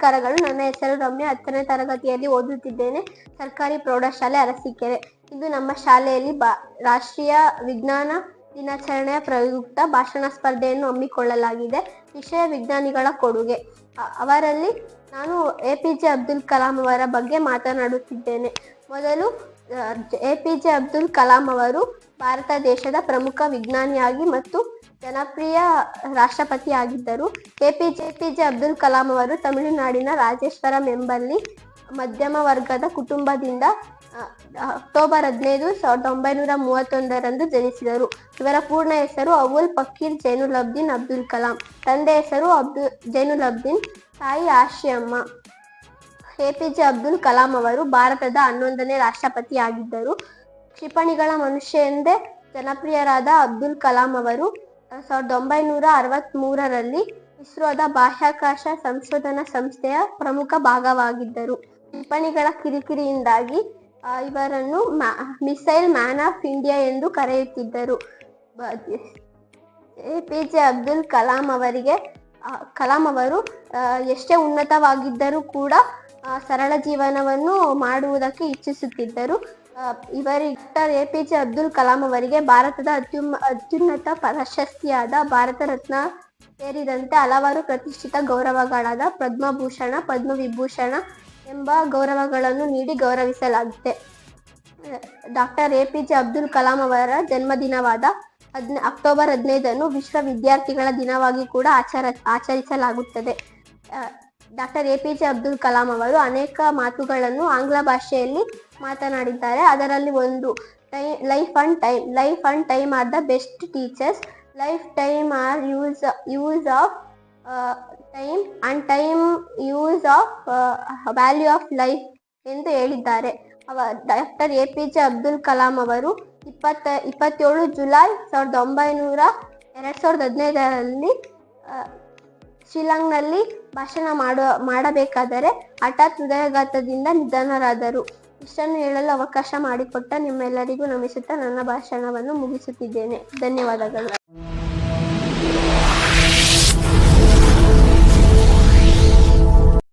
ನಮಸ್ಕಾರಗಳು. ನನ್ನ ಹೆಸರು ರಮ್ಯಾ. 10ನೇ ತರಗತಿಯಲ್ಲಿ ಓದುತ್ತಿದ್ದೇನೆ. ಸರ್ಕಾರಿ ಪ್ರೌಢಶಾಲೆ ಅರಸೀಕೆರೆ. ಇಂದು ನಮ್ಮ ಶಾಲೆಯಲ್ಲಿ ರಾಷ್ಟ್ರೀಯ ವಿಜ್ಞಾನ ದಿನಾಚರಣೆಯ ಪ್ರಯುಕ್ತ ಭಾಷಣ ಸ್ಪರ್ಧೆಯನ್ನು ಹಮ್ಮಿಕೊಳ್ಳಲಾಗಿದೆ. ವಿಷಯ ವಿಜ್ಞಾನಿಗಳ ಕೊಡುಗೆ. ಅವರಲ್ಲಿ ನಾನು APJ ಅಬ್ದುಲ್ ಕಲಾಂ ಅವರ ಬಗ್ಗೆ ಮಾತನಾಡುತ್ತಿದ್ದೇನೆ. ಮೊದಲು APJ ಅಬ್ದುಲ್ ಕಲಾಂ ಅವರು ಭಾರತ ದೇಶದ ಪ್ರಮುಖ ವಿಜ್ಞಾನಿಯಾಗಿ ಮತ್ತು ಜನಪ್ರಿಯ ರಾಷ್ಟ್ರಪತಿಯಾಗಿದ್ದರು. APJ ಅಬ್ದುಲ್ ಕಲಾಂ ಅವರು ತಮಿಳುನಾಡಿನ ರಾಜೇಶ್ವರಂ ಎಂಬಲ್ಲಿ ಮಧ್ಯಮ ವರ್ಗದ ಕುಟುಂಬದಿಂದ ಅಕ್ಟೋಬರ್ 15, 1931 ಜನಿಸಿದರು. ಇವರ ಪೂರ್ಣ ಹೆಸರು ಅವುಲ್ ಪಕೀರ್ ಜೈನುಲಬ್ದೀನ್ ಅಬ್ದುಲ್ ಕಲಾಂ. ತಂದೆ ಹೆಸರು ಜೈನುಲಬ್ದೀನ್, ತಾಯಿ ಆಶಿಯಮ್ಮ. APJ ಅಬ್ದುಲ್ ಕಲಾಂ ಅವರು ಭಾರತದ 11ನೇ ರಾಷ್ಟ್ರಪತಿಯಾಗಿದ್ದರು. ಕ್ಷಿಪಣಿಗಳ ಮನುಷ್ಯ ಎಂದೇ ಜನಪ್ರಿಯರಾದ ಅಬ್ದುಲ್ ಕಲಾಂ ಅವರು 1963ರಲ್ಲಿ ಇಸ್ರೋದ ಬಾಹ್ಯಾಕಾಶ ಸಂಶೋಧನಾ ಸಂಸ್ಥೆಯ ಪ್ರಮುಖ ಭಾಗವಾಗಿದ್ದರು. ಕ್ಷಿಪಣಿಗಳ ಕಿರಿಕಿರಿಯಿಂದಾಗಿ ಇವರನ್ನು ಮಿಸೈಲ್ ಮ್ಯಾನ್ ಆಫ್ ಇಂಡಿಯಾ ಎಂದು ಕರೆಯುತ್ತಿದ್ದರು. APJ ಅಬ್ದುಲ್ ಕಲಾಂ ಅವರು ಎಷ್ಟೇ ಉನ್ನತವಾಗಿದ್ದರೂ ಕೂಡ ಸರಳ ಜೀವನವನ್ನು ಮಾಡುವುದಕ್ಕೆ ಇಚ್ಛಿಸುತ್ತಿದ್ದರು. APJ ಅಬ್ದುಲ್ ಕಲಾಂ ಅವರಿಗೆ ಭಾರತದ ಅತ್ಯುನ್ನತ ಪ್ರಶಸ್ತಿಯಾದ ಭಾರತ ರತ್ನ ಸೇರಿದಂತೆ ಹಲವಾರು ಪ್ರತಿಷ್ಠಿತ ಗೌರವಗಳಾದ ಪದ್ಮಭೂಷಣ, ಪದ್ಮವಿಭೂಷಣ ಎಂಬ ಗೌರವಗಳನ್ನು ನೀಡಿ ಗೌರವಿಸಲಾಗಿದೆ. APJ ಅಬ್ದುಲ್ ಕಲಾಂ ಅವರ ಜನ್ಮದಿನವಾದ ಅಕ್ಟೋಬರ್ 15 ವಿಶ್ವ ವಿದ್ಯಾರ್ಥಿಗಳ ದಿನವಾಗಿ ಕೂಡ ಆಚರಿಸಲಾಗುತ್ತದೆ. APJ ಅಬ್ದುಲ್ ಕಲಾಂ ಅವರು ಅನೇಕ ಮಾತುಗಳನ್ನು ಆಂಗ್ಲ ಭಾಷೆಯಲ್ಲಿ ಮಾತನಾಡಿದ್ದಾರೆ. ಅದರಲ್ಲಿ ಒಂದು life and time are the best teachers, life time are use of time and time use of value of life ಎಂದು ಹೇಳಿದ್ದಾರೆ. APJ ಅಬ್ದುಲ್ ಕಲಾಂ ಅವರು 27 ಜುಲೈ 2015ರಲ್ಲಿ ಶಿಲಾಂಗ್ನಲ್ಲಿ ಭಾಷಣ ಮಾಡಬೇಕಾದರೆ ಹಠಾತ್ ಹೃದಯಾಘಾತದಿಂದ ನಿಧನರಾದರು. ಇಷ್ಟನ್ನು ಹೇಳಲು ಅವಕಾಶ ಮಾಡಿಕೊಟ್ಟ ನಿಮ್ಮೆಲ್ಲರಿಗೂ ನಮಿಸುತ್ತಾ ನನ್ನ ಭಾಷಣವನ್ನು ಮುಗಿಸುತ್ತಿದ್ದೇನೆ. ಧನ್ಯವಾದಗಳು.